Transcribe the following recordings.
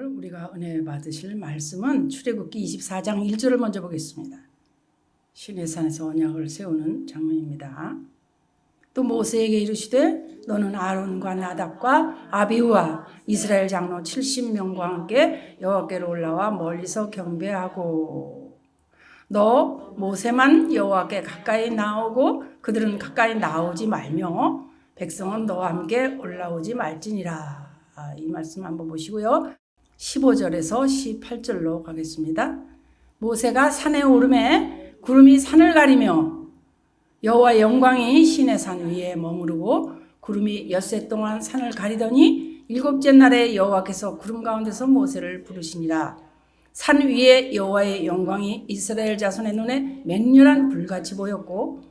오늘 우리가 은혜 받으실 말씀은 출애굽기 24장 1절을 먼저 보겠습니다. 시내산에서 언약을 세우는 장면입니다. 또 모세에게 이르시되 너는 아론과 나답과 아비후와 이스라엘 장로 70명과 함께 여호와께로 올라와 멀리서 경배하고 너 모세만 여호와께 가까이 나오고 그들은 가까이 나오지 말며 백성은 너와 함께 올라오지 말지니라. 이 말씀 한번 보시고요. 15절에서 18절로 가겠습니다. 모세가 산에 오르매 구름이 산을 가리며 여호와의 영광이 시내산 위에 머무르고 구름이 엿새 동안 산을 가리더니 일곱째 날에 여호와께서 구름 가운데서 모세를 부르시니라. 산 위에 여호와의 영광이 이스라엘 자손의 눈에 맹렬한 불같이 보였고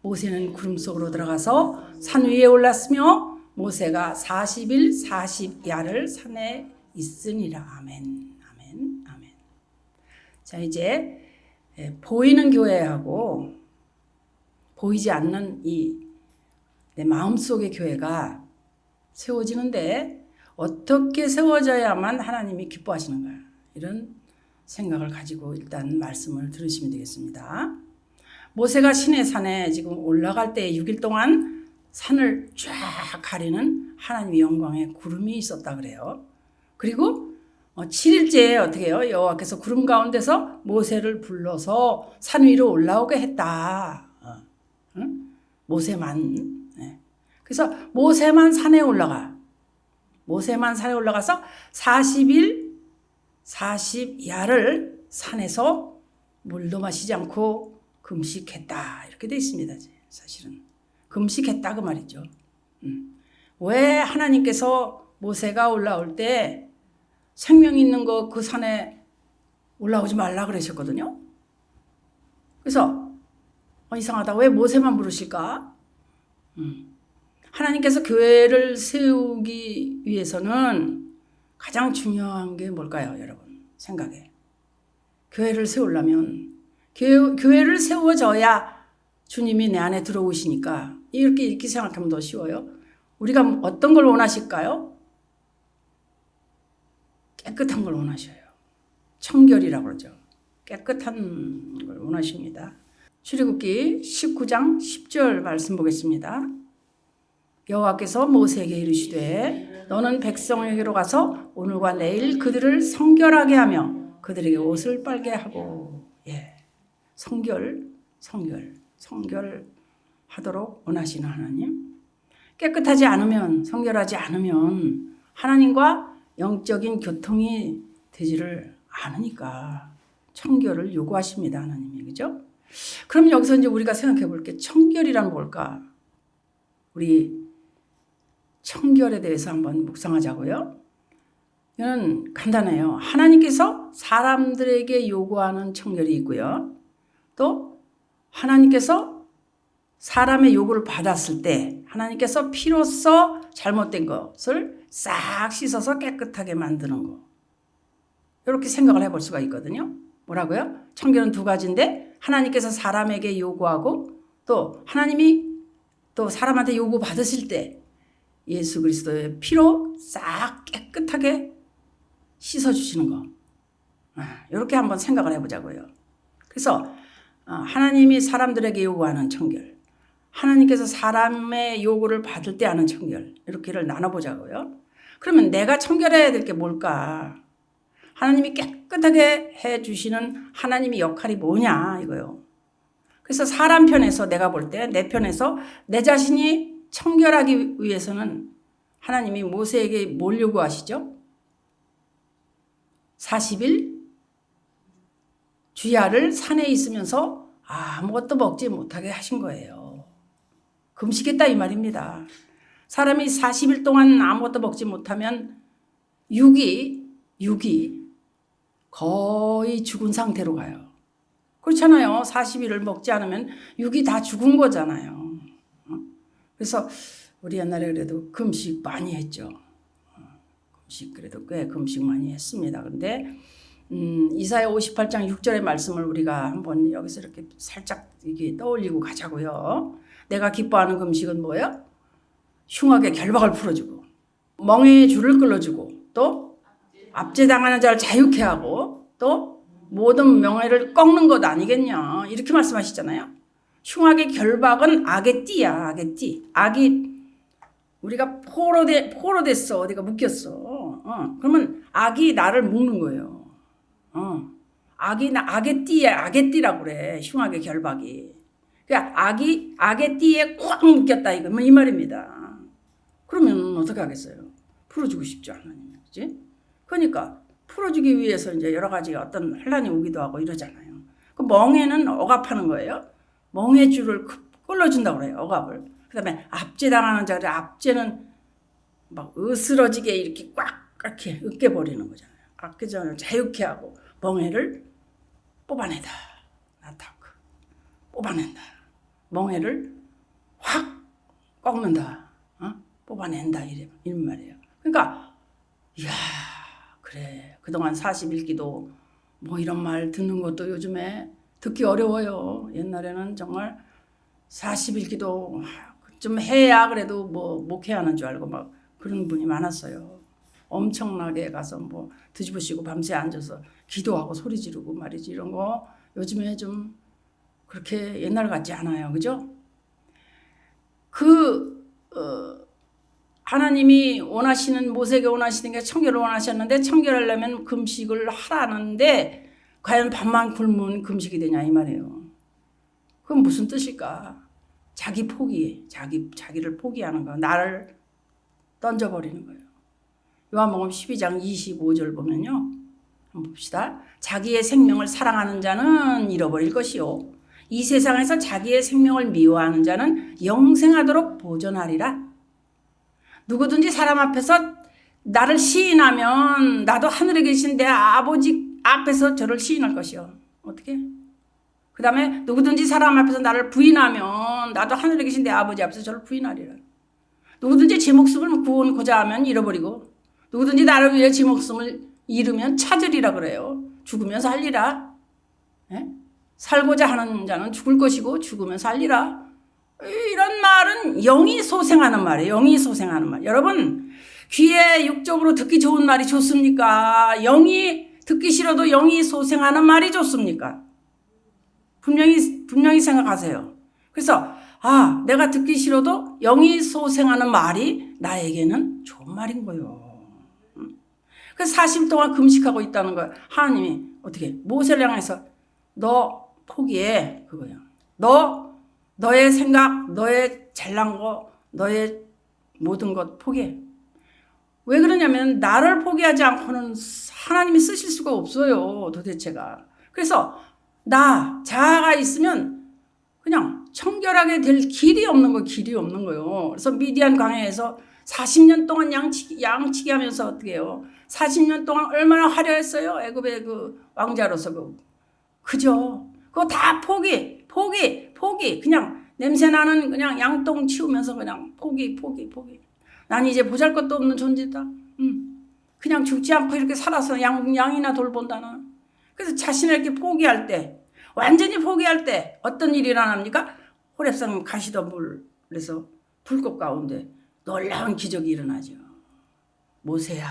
모세는 구름 속으로 들어가서 산 위에 올랐으며 모세가 40일 40야를 산에 있으니라. 아멘. 아멘. 아멘. 자, 이제 보이는 교회하고 보이지 않는 내 마음속의 교회가 세워지는데 어떻게 세워져야만 하나님이 기뻐하시는가, 이런 생각을 가지고 일단 말씀을 들으시면 되겠습니다. 모세가 시내산에 지금 올라갈 때 6일 동안 산을 쫙 가리는 하나님의 영광의 구름이 있었다 그래요. 그리고 7일째에 어떻게 해요? 여호와께서 구름 가운데서 모세를 불러서 산 위로 올라오게 했다. 모세만. 그래서 모세만 산에 올라가서 40일 40야를 산에서 물도 마시지 않고 금식했다. 이렇게 돼 있습니다. 사실은 금식했다 그 말이죠. 왜 하나님께서 모세가 올라올 때 생명 있는 거 그 산에 올라오지 말라 그러셨거든요. 그래서 이상하다. 왜 모세만 부르실까? 하나님께서 교회를 세우기 위해서는 가장 중요한 게 뭘까요, 여러분? 생각에. 교회를 세우려면 교회를 세워져야 주님이 내 안에 들어오시니까 이렇게 생각하면 더 쉬워요. 우리가 어떤 걸 원하실까요? 깨끗한 걸 원하셔요. 청결이라고 그러죠. 깨끗한 걸 원하십니다. 출애굽기 19장 10절 말씀 보겠습니다. 여호와께서 모세에게 이르시되 너는 백성에게로 가서 오늘과 내일 그들을 성결하게 하며 그들에게 옷을 빨게 하고. 성결하도록 원하시는 하나님. 깨끗하지 않으면, 성결하지 않으면 하나님과 영적인 교통이 되지를 않으니까 청결을 요구하십니다, 하나님이. 그죠? 그럼 여기서 이제 우리가 생각해 볼게. 청결이란 뭘까? 우리 청결에 대해서 한번 묵상하자고요. 이건 간단해요. 하나님께서 사람들에게 요구하는 청결이 있고요. 또 하나님께서 사람의 요구를 받았을 때 하나님께서 피로써 잘못된 것을 싹 씻어서 깨끗하게 만드는 거. 이렇게 생각을 해볼 수가 있거든요. 뭐라고요? 청결은 두 가지인데 하나님께서 사람에게 요구하고 또 하나님이 또 사람한테 요구 받으실 때 예수 그리스도의 피로 싹 깨끗하게 씻어주시는 거. 이렇게 한번 생각을 해보자고요. 그래서 하나님이 사람들에게 요구하는 청결, 하나님께서 사람의 요구를 받을 때 하는 청결, 이렇게를 나눠보자고요. 그러면 내가 청결해야 될 게 뭘까? 하나님이 깨끗하게 해주시는 하나님의 역할이 뭐냐 이거요. 그래서 사람 편에서 내가 볼 때 내 편에서 내 자신이 청결하기 위해서는 하나님이 모세에게 뭘 요구하시죠? 40일 주야를 산에 있으면서 아무것도 먹지 못하게 하신 거예요. 금식했다 이 말입니다. 사람이 40일 동안 아무것도 먹지 못하면 육이 거의 죽은 상태로 가요. 그렇잖아요. 40일을 먹지 않으면 육이 다 죽은 거잖아요. 그래서 우리 옛날에 그래도 금식 많이 했죠. 금식 그래도 꽤 금식 많이 했습니다. 그런데 이사야 58장 6절의 말씀을 우리가 한번 여기서 이렇게 살짝 이게 떠올리고 가자고요. 내가 기뻐하는 금식은 뭐예요? 흉악의 결박을 풀어주고 멍에의 줄을 끌어주고 또 압제당하는 자를 자유케 하고 또 모든 명예를 꺾는 것 아니겠냐 이렇게 말씀하시잖아요. 흉악의 결박은 악의 띠야. 악의 띠. 악이 우리가 포로 됐어. 어디가 묶였어. 그러면 악이 나를 묶는 거예요. 악의 띠야. 악의 띠라고 그래. 흉악의 결박이. 그러니까 악의 띠에 꽉 묶였다 이 말입니다. 그러면 어떻게 하겠어요? 풀어주고 싶죠 하나님. 그렇지? 그러니까 풀어주기 위해서 이제 여러 가지 어떤 환란이 오기도 하고 이러잖아요. 그 멍에는 억압하는 거예요. 멍의 줄을 끌어준다고 그래요. 억압을. 그다음에 압제당하는 자를 압제는 막 으스러지게 이렇게 꽉 이렇게 으깨버리는 거잖아요. 악제자를 자유케 하고 멍에를 뽑아내다. 나타크 뽑아낸다. 멍에를 확 꺾는다. 뽑아낸다 이런 말이에요. 그러니까 이야 그래 그동안 40일기도 뭐 이런 말 듣는 것도 요즘에 듣기 어려워요. 옛날에는 정말 40일기도 좀 해야 그래도 뭐 목회하는 줄 알고 막 그런 분이 많았어요. 엄청나게 가서 뭐 뒤집으시고 밤새 앉아서 기도하고 소리 지르고 말이지 이런 거 요즘에 좀 그렇게 옛날 같지 않아요. 그죠? 하나님이 원하시는 모세에게 원하시는 게 청결을 원하셨는데 청결하려면 금식을 하라는데 과연 밤만 굶으면 금식이 되냐 이 말이에요. 그건 무슨 뜻일까? 자기 포기, 자기를 포기하는 거, 나를 던져버리는 거예요. 요한복음 12장 25절 보면요. 한번 봅시다. 자기의 생명을 사랑하는 자는 잃어버릴 것이요. 이 세상에서 자기의 생명을 미워하는 자는 영생하도록 보존하리라. 누구든지 사람 앞에서 나를 시인하면 나도 하늘에 계신 내 아버지 앞에서 저를 시인할 것이요. 어떻게? 그 다음에 누구든지 사람 앞에서 나를 부인하면 나도 하늘에 계신 내 아버지 앞에서 저를 부인하리라. 누구든지 제 목숨을 구원고자 하면 잃어버리고 누구든지 나를 위해 제 목숨을 잃으면 찾으리라 그래요. 죽으면 살리라. 예? 살고자 하는 자는 죽을 것이고 죽으면 살리라. 이런 말은 영이 소생하는 말이에요. 영이 소생하는 말. 여러분 귀에 육적으로 듣기 좋은 말이 좋습니까? 영이 듣기 싫어도 영이 소생하는 말이 좋습니까? 분명히 생각하세요. 그래서 내가 듣기 싫어도 영이 소생하는 말이 나에게는 좋은 말인 거예요. 그래서 40일 동안 금식하고 있다는 거예요. 하나님이 어떻게 모세를 향해서 너 포기해 그거예요. 너의 생각, 너의 잘난 거, 너의 모든 것 포기해. 왜 그러냐면 나를 포기하지 않고는 하나님이 쓰실 수가 없어요. 도대체가. 그래서 자아가 있으면 그냥 청결하게 될 길이 없는 거예요. 그래서 미디안 광야에서 40년 동안 양치기 하면서 어떻게 해요? 40년 동안 얼마나 화려했어요? 애굽의 그 왕자로서 그죠? 그거 다 포기. 그냥 냄새나는 그냥 양똥 치우면서 그냥 포기. 난 이제 보잘것도 없는 존재다. 그냥 죽지 않고 이렇게 살아서 양이나 돌본다나. 그래서 자신을 이렇게 포기할 때, 완전히 포기할 때 어떤 일이 일어납니까? 호렙산 가시덤불에서 불꽃 가운데 놀라운 기적이 일어나죠. 모세야,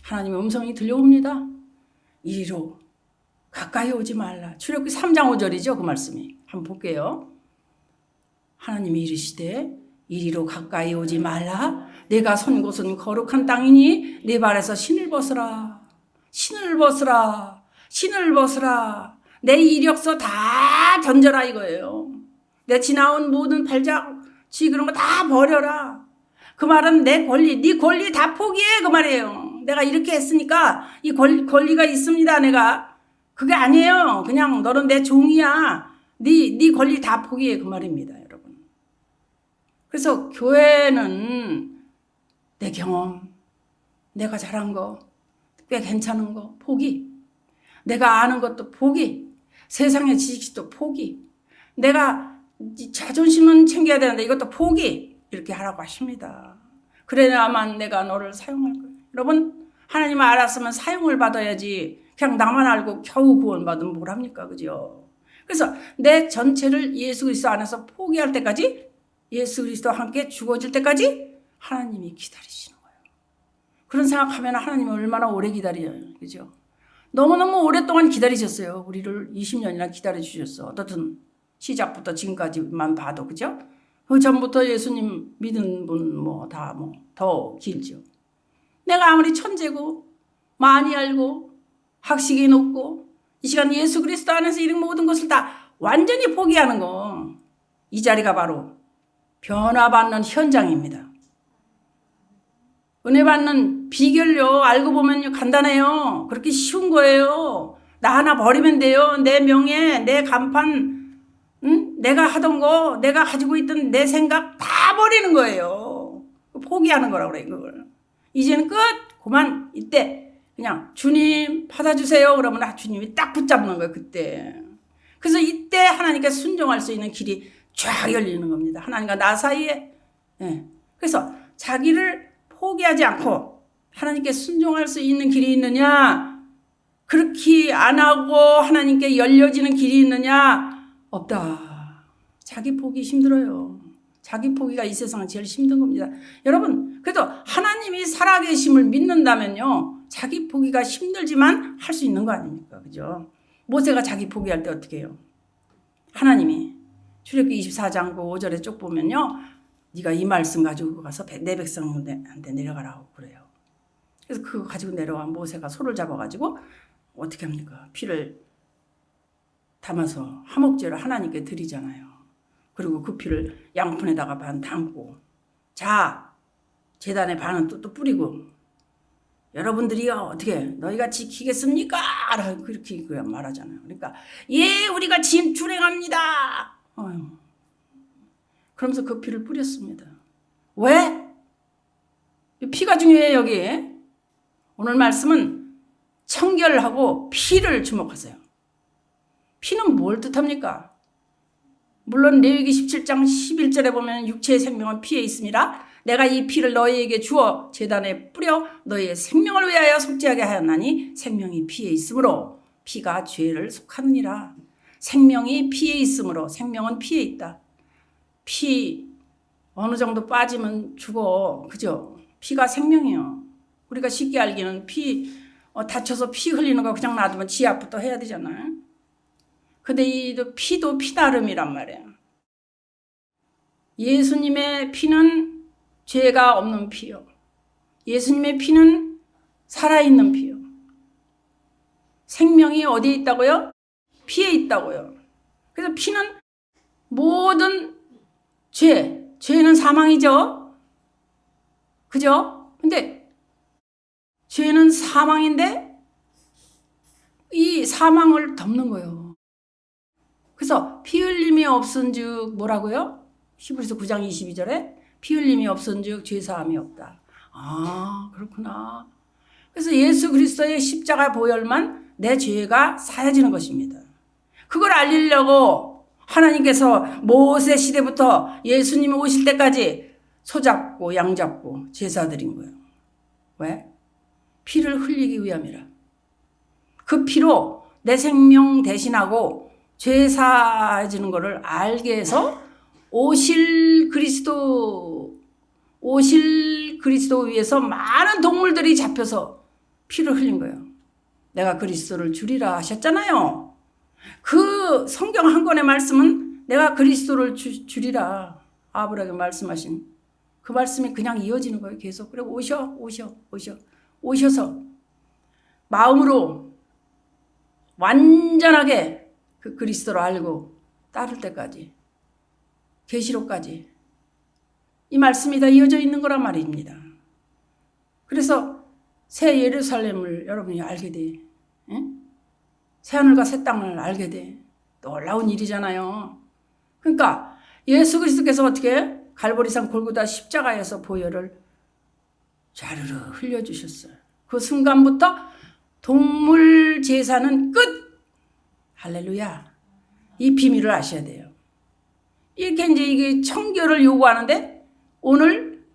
하나님의 음성이 들려옵니다. 이리로 가까이 오지 말라. 출애굽기 3장 5절이죠. 그 말씀이. 한번 볼게요. 하나님이 이르시되 이리로 가까이 오지 말라. 내가 선 곳은 거룩한 땅이니 내 발에서 신을 벗으라. 내 이력서 다 던져라 이거예요. 내 지나온 모든 발자취 그런 거 다 버려라. 그 말은 내 권리, 네 권리 다 포기해 그 말이에요. 내가 이렇게 했으니까 이 권리가 있습니다. 내가 그게 아니에요. 그냥 너는 내 종이야. 네 권리 다 포기해 그 말입니다, 여러분. 그래서 교회는 내 경험, 내가 잘한 거, 꽤 괜찮은 거 포기. 내가 아는 것도 포기. 세상의 지식도 포기. 내가 자존심은 챙겨야 되는데 이것도 포기. 이렇게 하라고 하십니다. 그래야만 내가 너를 사용할 거예요. 여러분, 하나님 알았으면 사용을 받아야지 그냥 나만 알고 겨우 구원받으면 뭘 합니까? 그죠? 그래서 내 전체를 예수 그리스도 안에서 포기할 때까지 예수 그리스도와 함께 죽어질 때까지 하나님이 기다리시는 거예요. 그런 생각하면 하나님이 얼마나 오래 기다려요. 그죠? 너무너무 오랫동안 기다리셨어요. 우리를 20년이나 기다려주셨어. 어떻든 시작부터 지금까지만 봐도. 그죠? 그 전부터 예수님 믿은 분 더 길죠. 내가 아무리 천재고 많이 알고 학식이 높고 이 시간 예수 그리스도 안에서 이런 모든 것을 다 완전히 포기하는 거, 이 자리가 바로 변화받는 현장입니다. 은혜 받는 비결요, 알고 보면요, 간단해요. 그렇게 쉬운 거예요. 나 하나 버리면 돼요. 내 명예, 내 간판, 내가 하던 거, 내가 가지고 있던 내 생각 다 버리는 거예요. 포기하는 거라고 그래, 그걸. 이제는 끝! 그만, 이때. 그냥, 주님, 받아주세요. 그러면 주님이 딱 붙잡는 거예요, 그때. 그래서 이때 하나님께 순종할 수 있는 길이 쫙 열리는 겁니다. 하나님과 나 사이에. 예. 그래서 자기를 포기하지 않고 하나님께 순종할 수 있는 길이 있느냐? 그렇게 안 하고 하나님께 열려지는 길이 있느냐? 없다. 자기 포기 힘들어요. 자기 포기가 이 세상은 제일 힘든 겁니다. 여러분, 그래도 하나님이 살아계심을 믿는다면요, 자기 포기가 힘들지만 할 수 있는 거 아닙니까? 그죠? 모세가 자기 포기할 때 어떻게 해요? 하나님이 출애굽기 24장 5절에 쭉 보면요, 네가 이 말씀 가지고 가서 내 백성한테 내려가라고 그래요. 그래서 그거 가지고 내려와 모세가 소를 잡아가지고 어떻게 합니까? 피를 담아서 화목제를 하나님께 드리잖아요. 그리고 그 피를 양푼에다가 반 담고, 자, 제단에 반은 또 뿌리고, 여러분들이요, 어떻게 너희가 지키겠습니까? 그렇게 말하잖아요. 그러니까 예, 우리가 준행합니다. 그러면서 그 피를 뿌렸습니다. 왜? 피가 중요해요, 여기. 오늘 말씀은 청결하고 피를 주목하세요. 피는 뭘 뜻합니까? 물론 레위기 17장 11절에 보면 육체의 생명은 피에 있습니다. 내가 이 피를 너희에게 주어 제단에 뿌려 너희의 생명을 위하여 속죄하게 하였나니 생명이 피에 있으므로 피가 죄를 속하느니라. 생명이 피에 있으므로, 생명은 피에 있다. 피 어느 정도 빠지면 죽어. 그죠? 피가 생명이에요. 우리가 쉽게 알기는 피 다쳐서 피 흘리는 거 그냥 놔두면 지압부터 해야 되잖아요. 근데 이 피도 피나름이란 말이에요. 예수님의 피는 죄가 없는 피요. 예수님의 피는 살아있는 피요. 생명이 어디에 있다고요? 피에 있다고요. 그래서 피는 모든 죄는 사망이죠. 그죠? 근데 죄는 사망인데 이 사망을 덮는 거예요. 그래서 피 흘림이 없은즉 뭐라고요? 히브리서 9장 22절에 피 흘림이 없은즉 죄 사함이 없다. 아, 그렇구나. 그래서 예수 그리스도의 십자가 보혈만 내 죄가 사해지는 것입니다. 그걸 알리려고 하나님께서 모세 시대부터 예수님이 오실 때까지 소 잡고 양 잡고 제사 드린 거예요. 왜? 피를 흘리기 위함이라. 그 피로 내 생명 대신하고 죄 사해지는 것을 알게 해서 오실 그리스도 위에서 많은 동물들이 잡혀서 피를 흘린 거예요. 내가 그리스도를 주리라 하셨잖아요. 그 성경 한 권의 말씀은 내가 그리스도를 주리라 아브라함에게 말씀하신 그 말씀이 그냥 이어지는 거예요. 계속. 그리고 오셔서 마음으로 완전하게 그 그리스도를 알고 따를 때까지, 계시록까지 이 말씀이 다 이어져 있는 거란 말입니다. 그래서 새 예루살렘을 여러분이 알게 돼. 새 하늘과 새 땅을 알게 돼. 놀라운 일이잖아요. 그러니까 예수 그리스도께서 갈보리산 골고다 십자가에서 보혈을 자르르 흘려주셨어요. 그 순간부터 동물 제사는 끝! 할렐루야. 이 비밀을 아셔야 돼요. 이렇게 이제 이게 청결을 요구하는데 오늘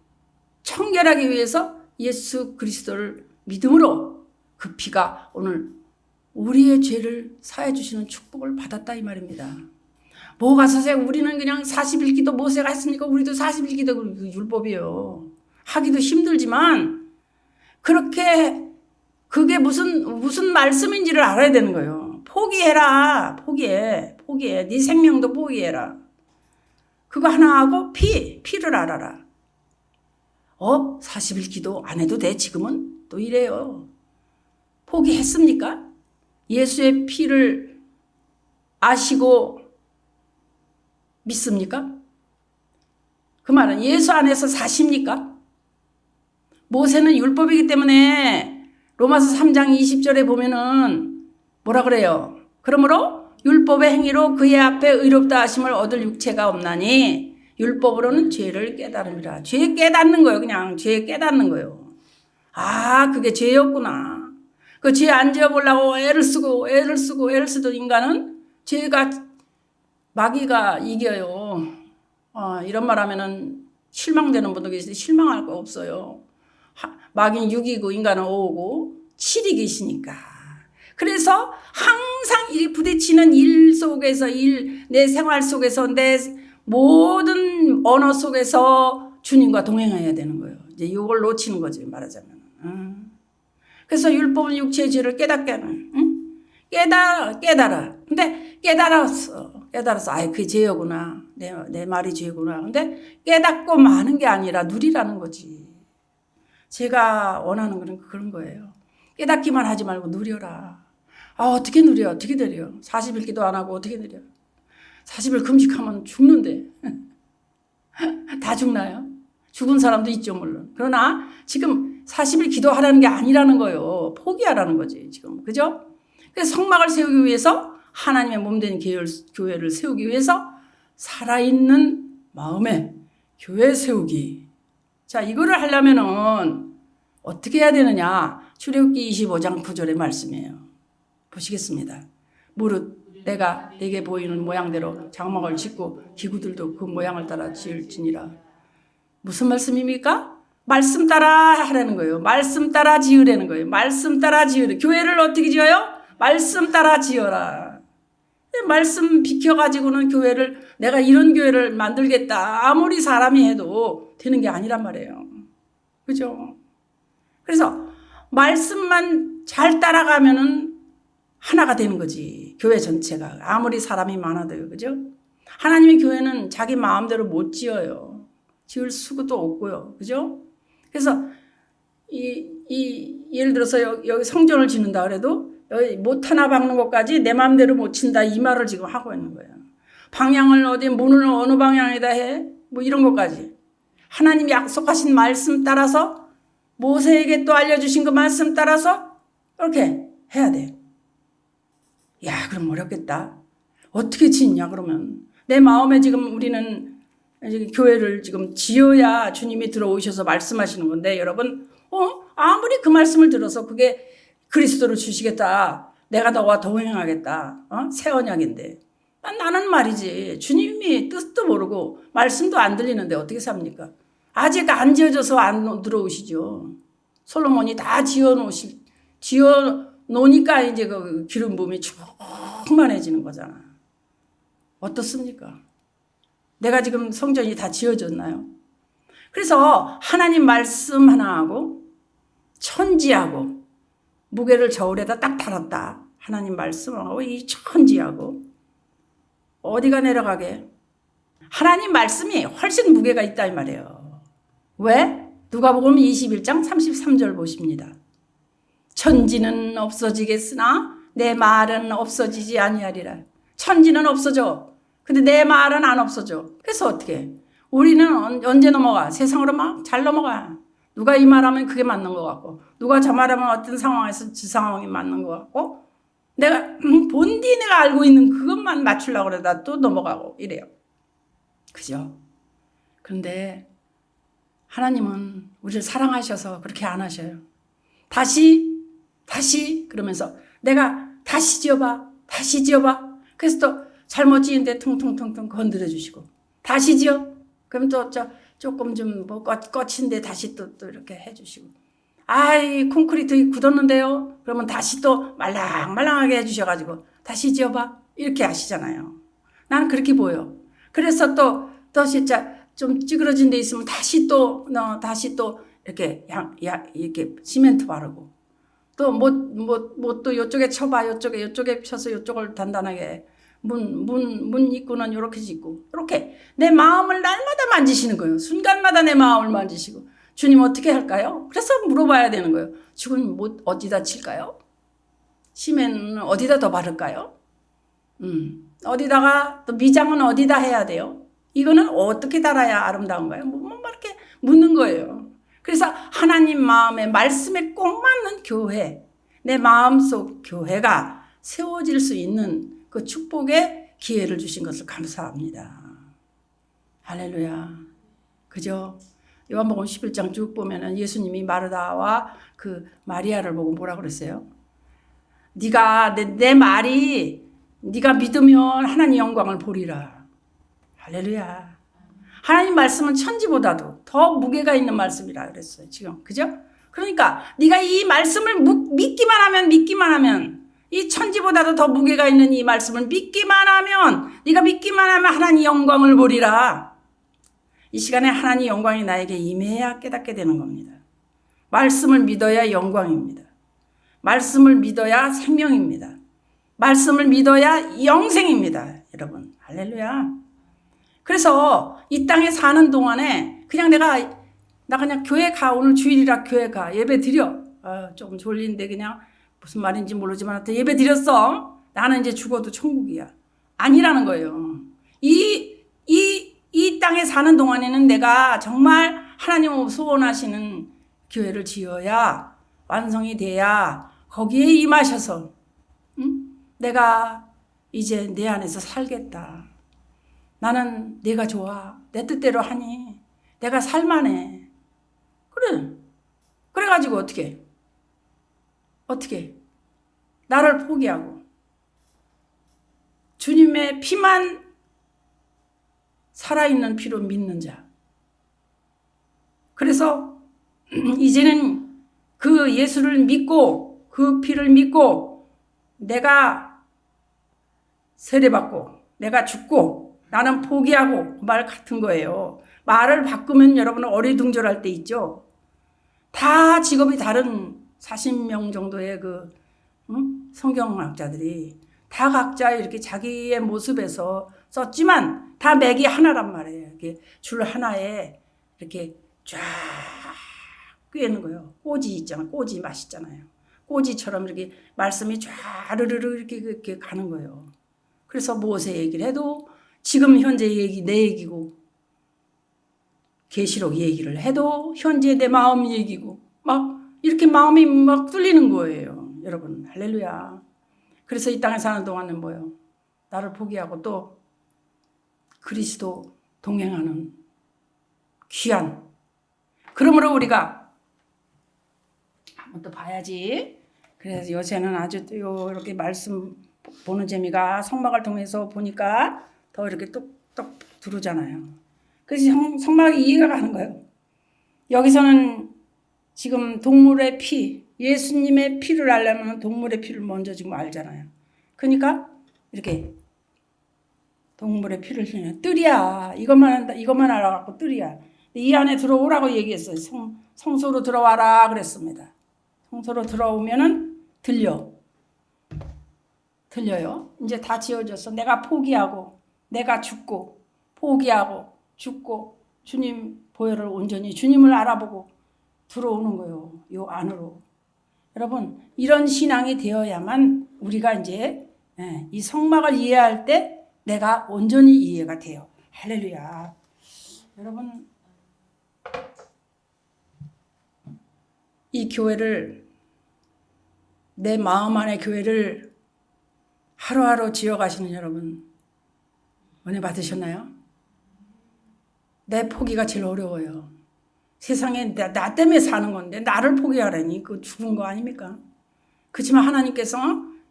청결하기 위해서 예수 그리스도를 믿음으로 그 피가 오늘 우리의 죄를 사해 주시는 축복을 받았다 이 말입니다. 뭐가 선생님 우리는 그냥 40일 모세가 했으니까 우리도 40일 율법이에요. 하기도 힘들지만 그렇게 그게 무슨 말씀인지를 알아야 되는 거예요. 포기해라. 포기해. 네 생명도 포기해라. 그거 하나 하고 피를 알아라. 40일 기도 안 해도 돼 지금은? 또 이래요. 포기했습니까? 예수의 피를 아시고 믿습니까? 그 말은 예수 안에서 사십니까? 모세는 율법이기 때문에 로마서 3장 20절에 보면은 뭐라 그래요? 그러므로 율법의 행위로 그의 앞에 의롭다 하심을 얻을 육체가 없나니 율법으로는 죄를 깨달음이라. 죄 깨닫는 거예요. 그냥 죄 깨닫는 거예요. 그게 죄였구나. 그 죄 안 지어보려고 애를 쓰고 인간은 죄가 마귀가 이겨요. 이런 말 하면은 실망되는 분도 계시는데 실망할 거 없어요. 마귀는 6이고 인간은 5고 7이 계시니까. 그래서 항상 이 부딪히는 일 속에서 내 생활 속에서 내 모든 언어 속에서 주님과 동행해야 되는 거예요. 이제 이걸 놓치는 거지 말하자면. 그래서 율법은 육체의 죄를 깨닫게 하는. 깨달아. 근데 깨달았어. 그게 죄구나. 내 말이 죄구나. 근데 깨닫고 마는 게 아니라 누리라는 거지. 제가 원하는 건 그런 거예요. 깨닫기만 하지 말고 누려라. 어떻게 누려? 40일 기도 안 하고 어떻게 누려? 40일 금식하면 죽는데. 다 죽나요? 죽은 사람도 있죠, 물론. 그러나 지금 40일 기도하라는 게 아니라는 거예요. 포기하라는 거지, 지금. 그죠? 그래서 성막을 세우기 위해서 하나님의 몸된 교회를 세우기 위해서 살아있는 마음에 교회 세우기. 자, 이거를 하려면은 어떻게 해야 되느냐? 출애굽기 25장 9절의 말씀이에요. 보시겠습니다. 무릇 내가 내게 보이는 모양대로 장막을 짓고 기구들도 그 모양을 따라 지을지니라. 무슨 말씀입니까? 말씀 따라 하라는 거예요. 말씀 따라 지으라는 거예요. 말씀 따라 지으라. 교회를 어떻게 지어요? 말씀 따라 지어라. 말씀 비켜가지고는 교회를 내가 이런 교회를 만들겠다. 아무리 사람이 해도 되는 게 아니란 말이에요. 그죠? 그래서 말씀만 잘 따라가면은 하나가 되는 거지. 교회 전체가. 아무리 사람이 많아도요. 그죠? 하나님의 교회는 자기 마음대로 못 지어요. 지을 수도 없고요. 그죠? 그래서 예를 들어서 여기 성전을 짓는다 그래도 여기 못 하나 박는 것까지 내 마음대로 못 친다 이 말을 지금 하고 있는 거예요. 방향을 문을 어느 방향에다 해? 뭐 이런 것까지. 하나님이 약속하신 말씀 따라서 모세에게 또 알려주신 그 말씀 따라서 이렇게 해야 돼. 야, 그럼 어렵겠다. 어떻게 짓냐 그러면. 내 마음에 지금 우리는 교회를 지금 지어야 주님이 들어오셔서 말씀하시는 건데 여러분 아무리 그 말씀을 들어서 그게 그리스도를 주시겠다. 내가 너와 동행하겠다. 새 언약인데. 나는 말이지. 주님이 뜻도 모르고 말씀도 안 들리는데 어떻게 삽니까? 아직 안 지어져서 안 들어오시죠. 솔로몬이 다 지어놓으니까 이제 그 기름 부음이 충만해지는 거잖아. 어떻습니까? 내가 지금 성전이 다 지어졌나요? 그래서 하나님 말씀 하나하고 천지하고 무게를 저울에다 딱 달았다. 하나님 말씀하고 이 천지하고 어디가 내려가게? 하나님 말씀이 훨씬 무게가 있다 이 말이에요. 왜? 누가복음 21장 33절 보십니다. 천지는 없어지겠으나 내 말은 없어지지 아니하리라. 천지는 없어져. 근데 내 말은 안 없어져. 그래서 어떻게? 우리는 언제 넘어가? 세상으로 막 잘 넘어가. 누가 이 말하면 그게 맞는 것 같고 누가 저 말하면 어떤 상황에서 그 상황이 맞는 것 같고 내가 본디 내가 알고 있는 그것만 맞추려고 그러다 또 넘어가고 이래요. 그죠? 그런데 하나님은 우리를 사랑하셔서 그렇게 안 하셔요. 다시 그러면서 내가 다시 지어봐. 그래서 또 잘못 지은데 퉁퉁퉁퉁 건드려 주시고 다시 지어. 그럼 또 조금 좀 뭐 거친데 다시 또 이렇게 해주시고. 콘크리트 굳었는데요. 그러면 다시 또 말랑말랑하게 해주셔가지고 다시 지어봐. 이렇게 하시잖아요. 나는 그렇게 보여. 그래서 또 진짜 좀 찌그러진 데 있으면 다시 또 이렇게 시멘트 바르고 또 또 요쪽에 쳐봐. 요쪽에 쳐서 요쪽을 단단하게 문 입구는 요렇게 짓고 이렇게 내 마음을 날마다 만지시는 거예요. 순간마다 내 마음을 만지시고 주님 어떻게 할까요? 그래서 물어봐야 되는 거예요. 지금 어디다 칠까요? 시멘트는 어디다 더 바를까요? 어디다가 또 미장은 어디다 해야 돼요? 이거는 어떻게 달아야 아름다운가요? 이렇게 묻는 거예요. 그래서 하나님 마음의 말씀에 꼭 맞는 교회, 내 마음속 교회가 세워질 수 있는 그 축복의 기회를 주신 것을 감사합니다. 할렐루야. 그죠? 요한복음 11장 쭉 보면은 예수님이 마르다와 그 마리아를 보고 뭐라 그랬어요? 네가 내 말이 네가 믿으면 하나님 영광을 보리라. 할렐루야. 하나님 말씀은 천지보다도 더 무게가 있는 말씀이라 그랬어요. 지금 그죠? 그러니까 네가 이 말씀을 믿기만 하면 이 천지보다도 더 무게가 있는 이 말씀을 믿기만 하면 네가 믿기만 하면 하나님 영광을 보리라. 이 시간에 하나님 영광이 나에게 임해야 깨닫게 되는 겁니다. 말씀을 믿어야 영광입니다. 말씀을 믿어야 생명입니다. 말씀을 믿어야 영생입니다. 여러분 할렐루야. 그래서 이 땅에 사는 동안에 그냥 나 그냥 교회 가. 오늘 주일이라 교회 가. 예배 드려. 조금 졸린데 그냥 무슨 말인지 모르지만 하여튼 예배 드렸어. 나는 이제 죽어도 천국이야. 아니라는 거예요. 이 땅에 사는 동안에는 내가 정말 하나님 소원하시는 교회를 지어야 완성이 돼야 거기에 임하셔서 내가 이제 내 안에서 살겠다. 나는 내가 좋아. 내 뜻대로 하니 내가 살만해. 그래가지고 어떻게 나를 포기하고 주님의 피만 살아있는 피로 믿는 자. 그래서 이제는 그 예수를 믿고 그 피를 믿고 내가 세례받고 내가 죽고 나는 포기하고 말 같은 거예요. 말을 바꾸면 여러분은 어리둥절할 때 있죠. 다 직업이 다른 40명 정도의 성경학자들이 다 각자 이렇게 자기의 모습에서 썼지만 다 맥이 하나란 말이에요. 이렇게 줄 하나에 이렇게 쫙 꿰는 거예요. 꼬지 있잖아요. 꼬지 맛있잖아요. 꼬지처럼 이렇게 말씀이 쫙르르르 이렇게 가는 거예요. 그래서 모세 얘기를 해도 지금 현재 얘기 내 얘기고 계시록 얘기를 해도 현재 내 마음 얘기고 막 이렇게 마음이 막 뚫리는 거예요. 여러분 할렐루야. 그래서 이 땅에 사는 동안은 뭐예요? 나를 포기하고 또 그리스도 동행하는 귀한. 그러므로 우리가 한번 또 봐야지. 그래서 요새는 아주 이렇게 말씀 보는 재미가 성막을 통해서 보니까 더 이렇게 똑똑 들어오잖아요. 그래서 성막이 이해가 가는 거예요. 여기서는 지금 동물의 피, 예수님의 피를 알려면 동물의 피를 먼저 지금 알잖아요. 그러니까 이렇게 동물의 피를 흘리는 뜰이야. 이것만 알아갖고 뜰이야. 이 안에 들어오라고 얘기했어요. 성소로 들어와라 그랬습니다. 성소로 들어오면은 들려요. 이제 다 지어져서 내가 포기하고 내가 죽고 포기하고 죽고 주님 보혈을 온전히 주님을 알아보고 들어오는 거예요. 요 안으로. 여러분 이런 신앙이 되어야만 우리가 이제 이 성막을 이해할 때 내가 온전히 이해가 돼요. 할렐루야. 여러분 이 교회를 내 마음 안의 교회를 하루하루 지어가시는 여러분 은혜 받으셨나요? 내 포기가 제일 어려워요. 세상에 나 때문에 사는 건데 나를 포기하라니 그거 죽은 거 아닙니까? 그렇지만 하나님께서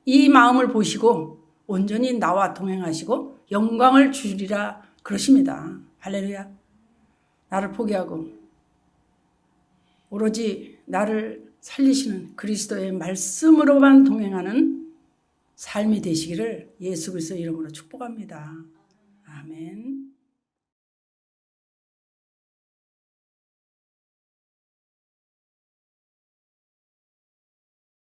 이 마음을 보시고 온전히 나와 동행하시고 영광을 주리라 그러십니다. 할렐루야. 나를 포기하고 오로지 나를 살리시는 그리스도의 말씀으로만 동행하는 삶이 되시기를 예수 그리스도 이름으로 축복합니다. 아멘.